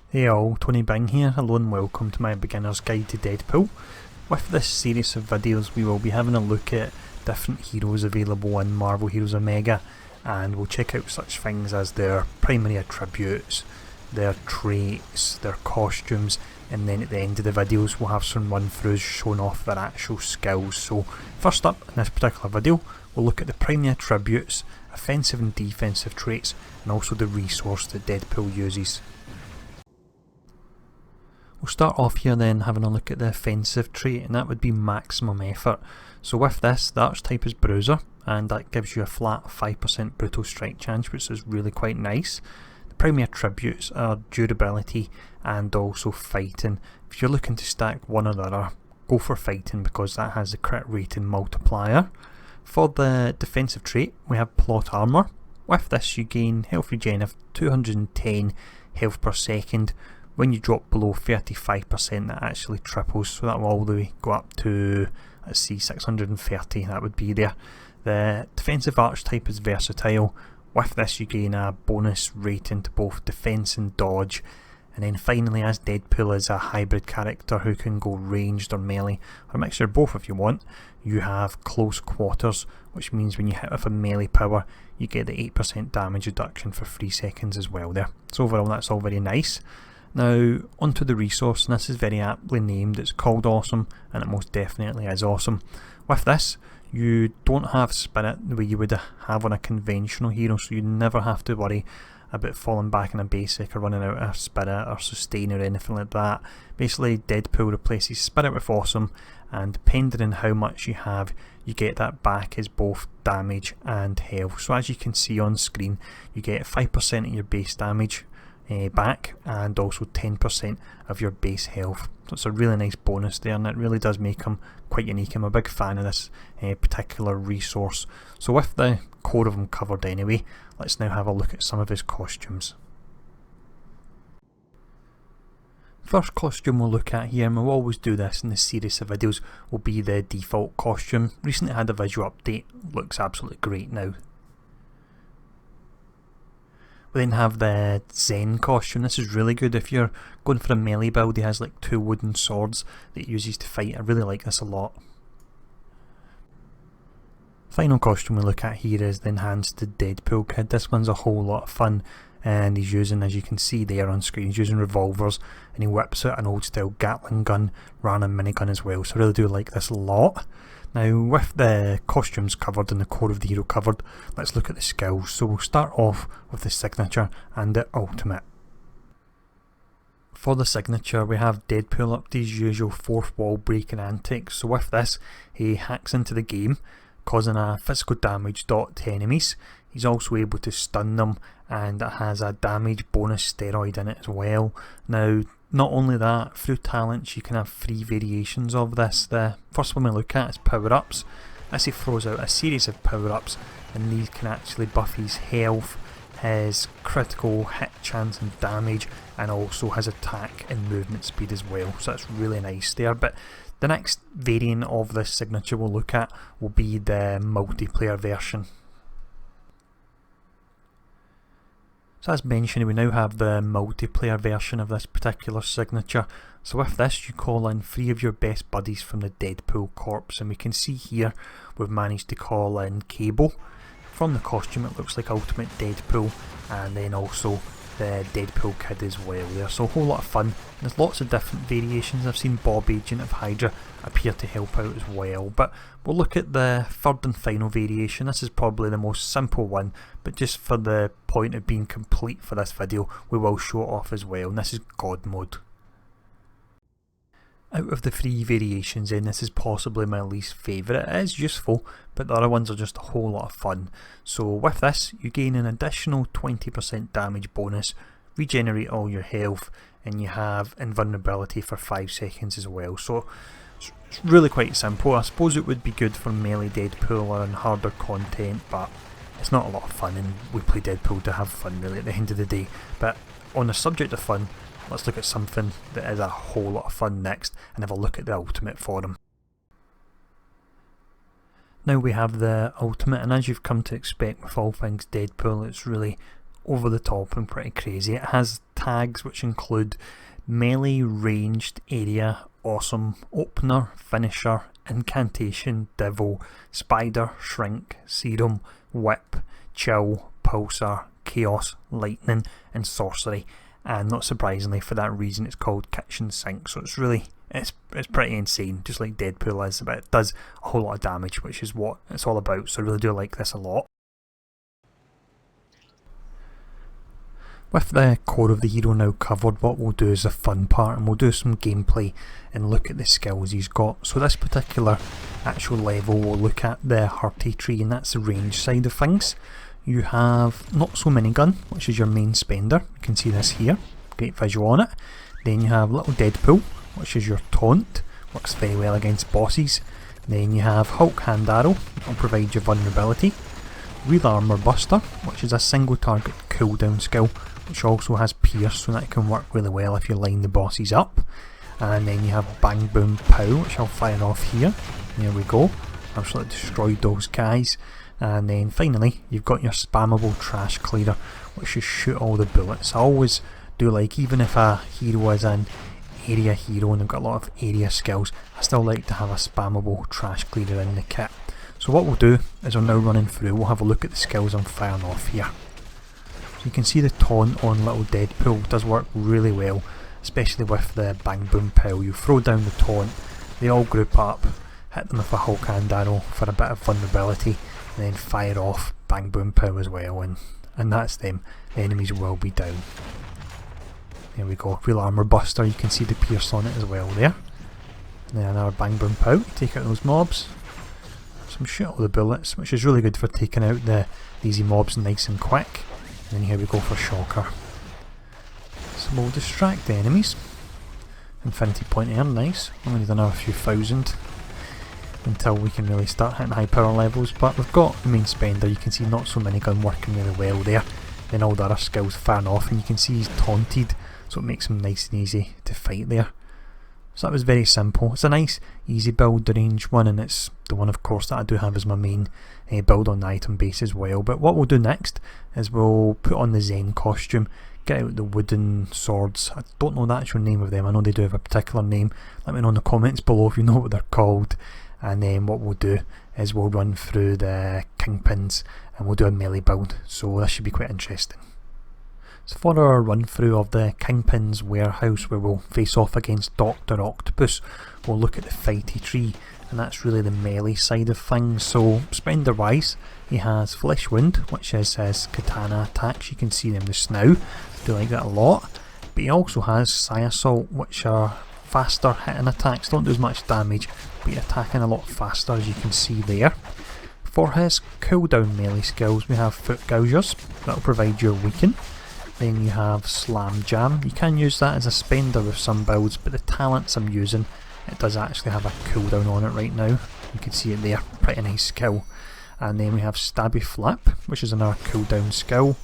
Hey all, Tony Bing here. Hello and welcome to my beginner's guide to Deadpool. With this series of videos we will be having a look at different heroes available in Marvel Heroes Omega, and we'll check out such things as their primary attributes, their traits, their costumes, and then at the end of the videos we'll have some run-throughs showing off their actual skills. So first up in this particular video we'll look at the primary attributes, offensive and defensive traits, and also the resource that Deadpool uses. We'll start off here then having a look at the offensive trait, and that would be maximum effort. So with this, the archetype is Bruiser, and that gives you a flat 5% brutal strike chance, which is really quite nice. The primary attributes are durability and also fighting. If you're looking to stack one or the other, go for fighting because that has the crit rating multiplier. For the defensive trait, we have plot armor. With this you gain health regen of 210 health per second. When you drop below 35%, that actually triples, so that will all the way go up to, let's see, 630, that would be there. The defensive archetype is versatile. With this you gain a bonus rating to both defense and dodge. And then finally, as Deadpool is a hybrid character who can go ranged or melee, or a mixture of both if you want, you have close quarters, which means when you hit with a melee power, you get the 8% damage reduction for 3 seconds as well there. So overall that's all very nice. Now onto the resource, and this is very aptly named. It's called Awesome, and it most definitely is awesome. With this you don't have spirit the way you would have on a conventional hero, so you never have to worry about falling back in a basic or running out of spirit or sustain or anything like that. Basically Deadpool replaces spirit with awesome, and depending on how much you have, you get that back as both damage and health. So as you can see on screen, you get 5% of your base damage back and also 10% of your base health. So it's a really nice bonus there, and it really does make them quite unique. I'm a big fan of this particular resource. So with the core of them covered anyway, let's now have a look at some of his costumes. First costume we'll look at here, and we'll always do this in this series of videos, will be the default costume. Recently had a visual update, looks absolutely great now. We then have the Zen costume. This is really good if you're going for a melee build. He has like 2 wooden swords that he uses to fight. I really like this a lot. Final costume we look at here is the enhanced Deadpool kid. This one's a whole lot of fun, and he's using, as you can see there on screen, he's using revolvers, and he whips out an old style Gatling gun, random minigun as well. So I really do like this a lot. Now with the costumes covered and the core of the hero covered, let's look at the skills. So we'll start off with the signature and the ultimate. For the signature we have Deadpool up to his usual 4th wall breaking antics. So with this he hacks into the game, causing a physical damage dot to enemies. He's also able to stun them, and it has a damage bonus steroid in it as well. Now not only that, through talents you can have 3 variations of this. The first one we look at is power-ups. As he throws out a series of power-ups, and these can actually buff his health, his critical hit chance and damage, and also his attack and movement speed as well. So that's really nice there. But the next variant of this signature we'll look at will be the multiplayer version. So as mentioned, we now have the multiplayer version of this particular signature. So with this you call in 3 of your best buddies from the Deadpool corps, and we can see here we've managed to call in Cable. From the costume it looks like Ultimate Deadpool, and then also the Deadpool kid as well there. So a whole lot of fun. There's lots of different variations. I've seen Bob Agent of Hydra appear to help out as well. But we'll look at the third and final variation. This is probably the most simple one, but just for the point of being complete for this video, we will show it off as well. And this is God Mode. Out of the 3 variations then, this is possibly my least favourite. It is useful, but the other ones are just a whole lot of fun. So with this you gain an additional 20% damage bonus, regenerate all your health, and you have invulnerability for 5 seconds as well. So it's really quite simple. I suppose it would be good for melee Deadpool or in harder content, but it's not a lot of fun, and we play Deadpool to have fun really at the end of the day. But on the subject of fun, let's look at something that is a whole lot of fun next, and have a look at the ultimate for him. Now we have the ultimate, and as you've come to expect with all things Deadpool, it's really over the top and pretty crazy. It has tags which include melee, ranged, area, awesome, opener, finisher, incantation, devil, spider, shrink, serum, whip, chill, pulsar, chaos, lightning and sorcery. And not surprisingly, for that reason it's called kitchen sink. So it's really, it's pretty insane, just like Deadpool is, but it does a whole lot of damage, which is what it's all about. So I really do like this a lot. With the core of the hero now covered, what we'll do is the fun part, and we'll do some gameplay and look at the skills he's got. So this particular actual level we'll look at the Hurty tree, and that's the range side of things. You have Not So Minigun, which is your main spender. You can see this here, great visual on it. Then you have Little Deadpool, which is your taunt, works very well against bosses. Then you have Hulk Hand Arrow, that will provide you vulnerability. Real Armor Buster, which is a single target cooldown skill, which also has Pierce, so that can work really well if you line the bosses up. And then you have Bang Boom Pow, which I'll fire off here. There we go, absolutely destroyed those guys. And then finally you've got your spammable trash cleaner, which is shoot all the bullets. I always do like, even if a hero is an area hero and they've got a lot of area skills, I still like to have a spammable trash cleaner in the kit. So what we'll do is we're now running through, we'll have a look at the skills I'm firing off here. So you can see the taunt on Little Deadpool does work really well, especially with the Bang Boom Pow. You throw down the taunt, they all group up, hit them with a Hulk Hand Arrow for a bit of vulnerability, and then fire off Bang Boom Pow as well, and that's them. The enemies will be down. There we go, Real Armor Buster, you can see the pierce on it as well there. And then another Bang Boom Pow, take out those mobs. Some shoot all the bullets, which is really good for taking out the easy mobs nice and quick. And then here we go for Shocker. So we'll distract the enemies. Infinity point there, nice. Only need another few thousand until we can really start hitting high power levels, but we've got the main spender. You can see Not So Minigun working really well there. Then all the other skills firing off, and you can see he's taunted, so it makes him nice and easy to fight there. So that was very simple. It's a nice easy build, the range one, and it's the one of course that I do have as my main build on the item base as well. But what we'll do next is we'll put on the Zen costume, get out the wooden swords. I don't know the actual name of them, I know they do have a particular name. Let me know in the comments below if you know what they're called. And then what we'll do is we'll run through the kingpins and we'll do a melee build, so this should be quite interesting. So for our run through of the Kingpin's warehouse, where we'll face off against Dr. Octopus, we'll look at the fighty tree, and that's really the melee side of things. So spender wise, he has Flesh Wound, which is his katana attacks. You can see them just now, I do like that a lot. But he also has Psy Assault, which are faster hitting attacks, don't do as much damage, but you're attacking a lot faster, as you can see there. For his cooldown melee skills, we have Foot Gougers, that'll provide you a weaken. Then you have Slam Jam. You can use that as a spender with some builds, but the talents I'm using, it does actually have a cooldown on it right now. You can see it there, pretty nice skill. And then we have Stabby Flip, which is another cooldown skill.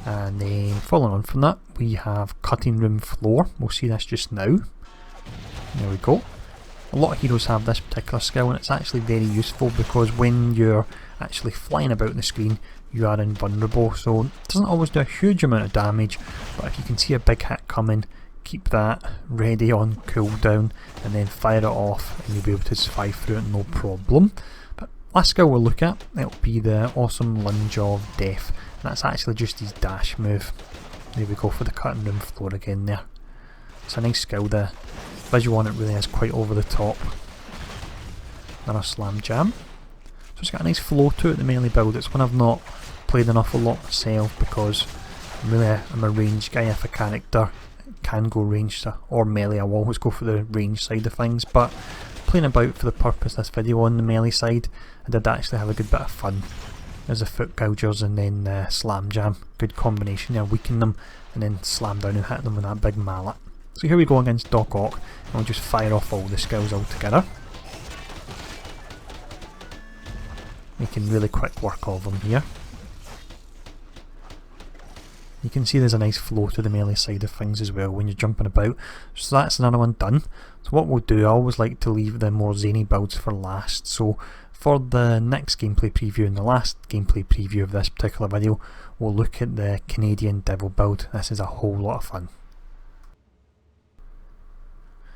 And then following on from that, we have Cutting Room Floor. We'll see this just now. There we go. A lot of heroes have this particular skill, and it's actually very useful because when you're actually flying about the screen, you are invulnerable, so it doesn't always do a huge amount of damage, but if you can see a big hit coming, keep that ready on cooldown and then fire it off and you'll be able to survive through it no problem. But last skill we'll look at, it'll be the Awesome Lunge of Death, and that's actually just his dash move. There we go for the Cutting Room Floor again there. It's a nice skill, the visual on it really is quite over the top. Another Slam Jam. So it's got a nice flow to it, the melee build. It's one I've not played an awful lot myself because I'm a range guy. If a character can go ranged or melee, I will always go for the range side of things, but playing about for the purpose of this video on the melee side, I did actually have a good bit of fun. There's the Foot Gougers and then Slam Jam, good combination there, weaken them and then slam down and hit them with that big mallet. So here we go against Doc Ock, and we'll just fire off all the skills all together, making really quick work of them here. You can see there's a nice flow to the melee side of things as well when you're jumping about. So that's another one done. So what we'll do, I always like to leave the more zany builds for last. So for the next gameplay preview and the last gameplay preview of this particular video, we'll look at the Canadian Devil build. This is a whole lot of fun.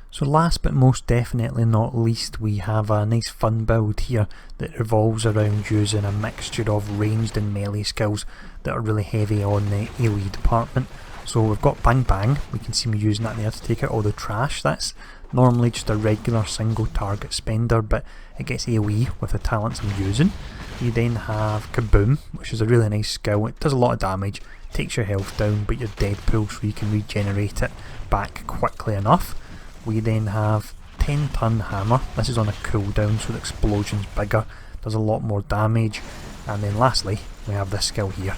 So last but most definitely not least, we have a nice fun build here that revolves around using a mixture of ranged and melee skills that are really heavy on the AoE department. So we've got Bang Bang, we can see me using that there to take out all the trash. That's normally just a regular single target spender, but it gets AoE with the talents I'm using. You then have Kaboom, which is a really nice skill. It does a lot of damage, takes your health down, but you're Deadpool so you can regenerate it back quickly enough. We then have 10-ton hammer. This is on a cooldown, so the explosion's bigger, does a lot more damage. And then lastly, we have this skill here,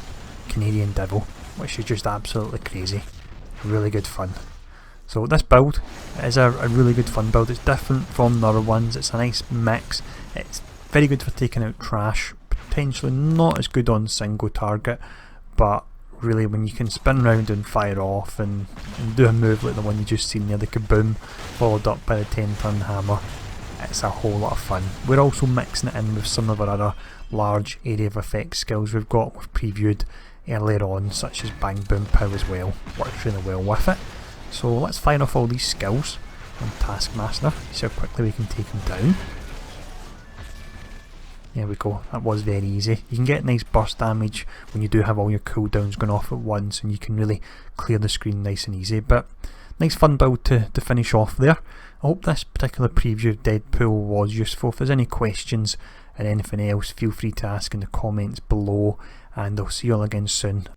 Canadian Devil, which is just absolutely crazy. Really good fun. So this build is a really good fun build. It's different from the other ones. It's a nice mix. It's very good for taking out trash. Potentially not as good on single target, but really when you can spin around and fire off and do a move like the one you just seen there, the Kaboom, followed up by the 10-ton hammer, it's a whole lot of fun. We're also mixing it in with some of our other large area of effect skills we've previewed earlier on, such as Bang Boom Pow as well. Works really well with it. So let's fire off all these skills on Taskmaster, see how quickly we can take him down. There we go, that was very easy. You can get nice burst damage when you do have all your cooldowns going off at once, and you can really clear the screen nice and easy. But nice fun build to finish off there. I hope this particular preview of Deadpool was useful. If there's any questions and anything else, feel free to ask in the comments below, and I'll see you all again soon